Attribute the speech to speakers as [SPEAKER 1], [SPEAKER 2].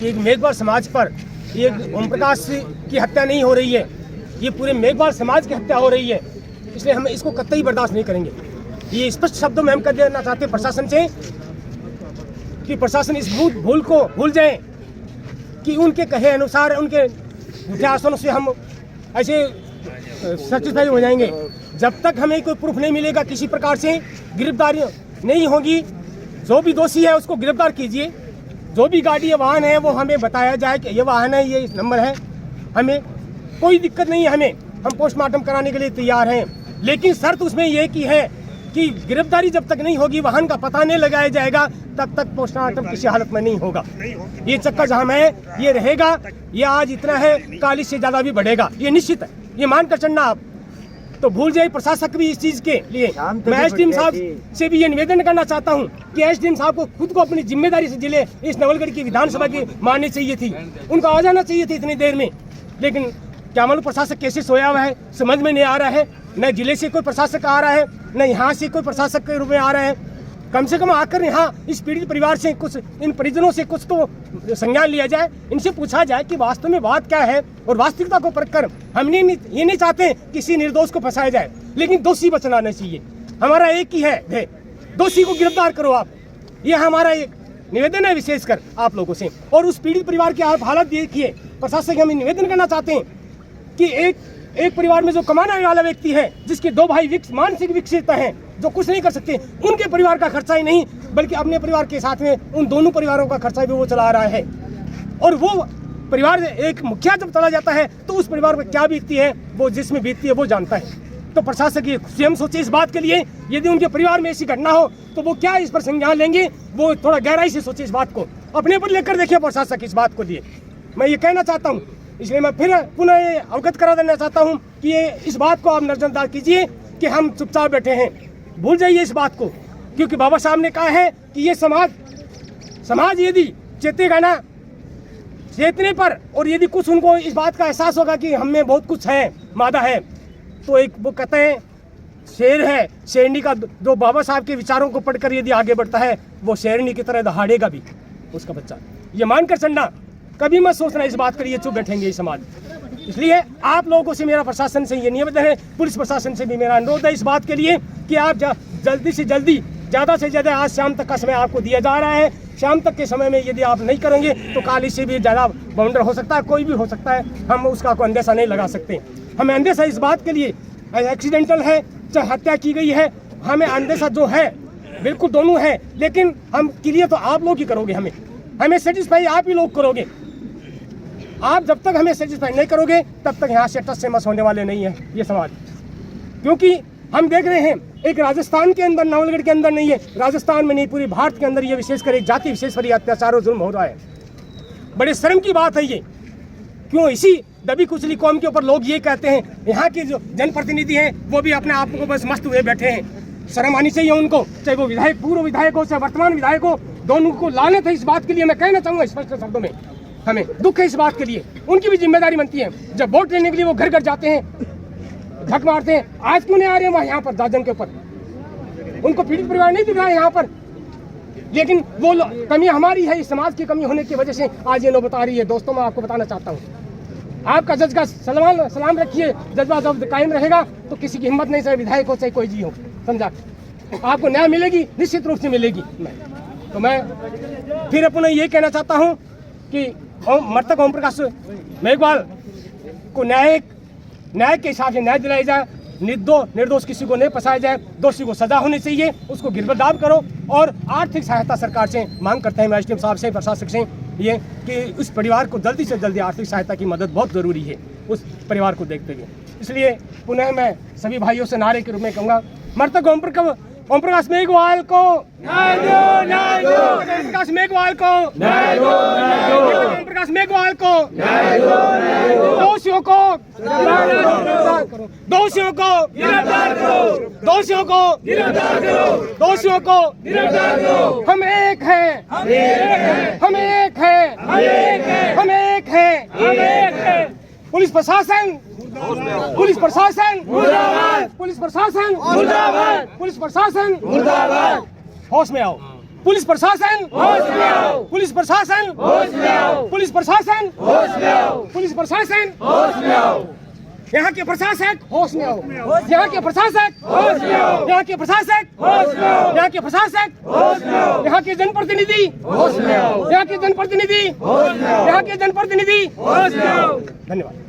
[SPEAKER 1] कि एक मेघवाल समाज पर एक ओम प्रकाश की हत्या नहीं हो रही है, ये पूरे मेघवाल समाज की हत्या हो रही है, इसलिए हम इसको कतई बर्दाश्त नहीं करेंगे। ये स्पष्ट शब्दों में हम कह देना चाहते हैं प्रशासन से कि प्रशासन इस भूल को भूल जाए कि उनके कहे अनुसार उनके प्रयासों से हम ऐसे सेटिस्फाई हो जाएंगे। जब तक हमें कोई प्रूफ नहीं मिलेगा, किसी प्रकार से गिरफ्तारी नहीं होगी, जो भी दोषी है उसको गिरफ्तार कीजिए। जो भी गाड़ी या वाहन है वो हमें बताया जाए कि ये वाहन है, ये नंबर है, हमें कोई दिक्कत नहीं है, हम पोस्टमार्टम कराने के लिए तैयार हैं। लेकिन शर्त उसमें यह की है कि गिरफ्तारी जब तक नहीं होगी, वाहन का पता नहीं लगाया जाएगा, तब तक पोस्टमार्टम किसी हालत में नहीं होगा। ये चक्का जाम है, ये रहेगा, ये आज इतना है, कल इससे ज्यादा भी बढ़ेगा, ये निश्चित है, ये मानकर चलना आप। तो भूल जाए प्रशासक भी इस चीज के लिए। मैं एसडीएम साहब से भी ये निवेदन करना चाहता हूँ कि एसडीएम साहब को खुद को अपनी जिम्मेदारी से जिले इस नवलगढ़ की विधानसभा की माननी चाहिए थी, उनको आ जाना चाहिए थी इतनी देर में। लेकिन क्या मालूम प्रशासक कैसे सोया हुआ है, समझ में नहीं आ रहा है। न जिले से कोई प्रशासक आ रहा है, न यहाँ से कोई प्रशासक के रूप में आ रहा है। कम से कम आकर यहाँ इस पीड़ित परिवार से कुछ, इन परिजनों से कुछ तो संज्ञान लिया जाए, इनसे पूछा जाए कि वास्तव में बात क्या है और वास्तविकता को परखकर हमने ये नहीं चाहते किसी निर्दोष को फंसाया जाए, लेकिन दोषी बचना नहीं चाहिए। हमारा एक ही है, दोषी को गिरफ्तार करो आप, ये हमारा एक निवेदन है विशेषकर आप लोगों से। और उस पीड़ित परिवार की आप हालत देखिए, प्रशासन से हम निवेदन करना चाहते हैं कि एक परिवार में जो कमाने वाला व्यक्ति है, जिसके दो भाई मानसिक विकसित हैं, जो कुछ नहीं कर सकते, उनके परिवार का खर्चा ही नहीं बल्कि अपने परिवार के साथ में उन दोनों परिवारों का खर्चा भी वो चला रहा है। और वो परिवार एक मुखिया जब चला जाता है तो उस परिवार पर क्या बीतती है, वो जिसमें बीतती है वो जानता है। तो प्रशासक ये स्वयं सोचे इस बात के लिए, यदि उनके परिवार में ऐसी घटना हो तो वो क्या इस पर संज्ञान लेंगे, वो थोड़ा गहराई से सोचे इस बात को, अपने पर लेकर देखिए प्रशासक इस बात को लिए। मैं ये कहना चाहता हूँ, इसलिए मैं फिर पुनः ये अवगत करा देना चाहता हूँ कि ये इस बात को आप नजरअंदाज कीजिए कि हम चुपचाप बैठे हैं, भूल जाइए इस बात को। क्योंकि बाबा साहब ने कहा है कि ये समाज यदि चेतेगा ना, चेतने पर और यदि कुछ उनको इस बात का एहसास होगा कि हम में बहुत कुछ है, मादा है, तो एक वो कहते हैं शेर है, शेरनी का जो बाबा साहब के विचारों को पढ़कर यदि आगे बढ़ता है, वो शेरनी की तरह दहाड़ेगा भी उसका बच्चा। ये मानकर चलना, कभी मत सोचना इस बात के लिए चुप बैठेंगे ये समाज। इसलिए आप लोगों से मेरा प्रशासन से ये निवेदन है, पुलिस प्रशासन से भी मेरा अनुरोध है इस बात के लिए कि आप जल्दी से जल्दी, ज़्यादा से ज़्यादा आज शाम तक का समय आपको दिया जा रहा है, शाम तक के समय में यदि आप नहीं करेंगे तो काल इससे भी ज़्यादा बाउंडर हो सकता है, कोई भी हो सकता है, हम उसका कोई अंदेशा नहीं लगा सकते। हमें अंदेशा इस बात के लिए, एक्सीडेंटल है चाहे हत्या की गई है, हमें अंदेशा जो है बिल्कुल दोनों है, लेकिन हम क्लियर तो आप लोग ही करोगे, हमें सेटिस्फाई आप ही लोग करोगे। आप जब तक हमें सेटिस्फाई नहीं करोगे तब तक यहाँ से टस से मस होने वाले नहीं है ये समाज। क्योंकि हम देख रहे हैं एक राजस्थान के अंदर, नवलगढ़ के अंदर नहीं है, राजस्थान में नहीं पूरी भारत के अंदर ये विशेषकर एक जाति विशेष पर अत्याचार और जुल्म हो रहा है। बड़े शर्म की बात है ये। क्यों इसी दबी कुचली कौम के ऊपर लोग ये कहते हैं, यहाँ के जो जनप्रतिनिधि हैं वो भी अपने आप को बस मस्त हुए बैठे हैं। शर्म आनी चाहिए उनको, चाहे वो विधायक, पूर्व विधायक हो चाहे वर्तमान विधायक हो, दोनों को लानत है इस बात के लिए। मैं कहना चाहूँगा स्पष्ट शब्दों में, हमें दुख है इस बात के लिए। उनकी भी जिम्मेदारी बनती है, जब वोट लेने के लिए वो घर घर जाते हैं, झक मारते हैं, आज क्यों नहीं आ रहे हैं वहाँ यहाँ पर दाजन के ऊपर? उनको पीड़ित परिवार नहीं दिख रहा है यहाँ पर, लेकिन वो कमी हमारी है, इस समाज की कमी होने की वजह से आज ये नौबत आ रही है। दोस्तों, मैं आपको बताना चाहता हूँ, आपका जज्बा सलाम रखिए, जज्बा जब कायम रहेगा तो किसी की हिम्मत नहीं, चाहे विधायक हो चाहे कोई जी हो, समझा, आपको न्याय मिलेगी, निश्चित रूप से मिलेगी। तो मैं फिर अपना ये कहना चाहता हूँ कि मृतक ओम प्रकाश मेघवाल को न्याय के हिसाब से न्याय दिलाया जाए, निर्दोष किसी को नहीं फंसाया जाए, दोषी को सजा होनी चाहिए, उसको गिरफ्तार करो। और आर्थिक सहायता सरकार से मांग करते हैं, एसडीएम साहब से, प्रशासक से, ये कि उस परिवार को जल्दी से जल्दी आर्थिक सहायता की मदद बहुत ज़रूरी है उस परिवार को देखते हुए। इसलिए पुनः मैं सभी भाइयों से नारे के रूप में कहूँगा, मृतक ओम प्रकाश मेघवाल को न्याय दो, न्याय दो, ओम प्रकाश मेघवाल को न्याय दो, न्याय दो, ओम प्रकाश मेघवाल को न्याय दो, न्याय दो, दोषियों को गिरफ्तार करो, दोषियों को गिरफ्तार करो, दोषियों को गिरफ्तार करो, दोषियों को गिरफ्तार करो। हम एक हैं, हम एक हैं, हम एक हैं, हम एक हैं, हम एक हैं, हम एक हैं। पुलिस प्रशासन पुलिस प्रशासन मुर्दाबाद, पुलिस प्रशासन मुर्दाबाद, पुलिस प्रशासन मुर्दाबाद। होश में आओ। पुलिस प्रशासन होश में आओ, पुलिस प्रशासन होश में आओ, पुलिस प्रशासन होश में आओ, पुलिस प्रशासन होश में आओ, यहाँ के प्रशासक होश में आओ, यहाँ के प्रशासक होश में आओ, यहाँ के प्रशासक होश में आओ, यहाँ के प्रशासक होश में आओ, यहाँ के जनप्रतिनिधि होश में आओ, यहाँ के जनप्रतिनिधि होश में आओ, यहाँ के जनप्रतिनिधि होश में आओ। धन्यवाद।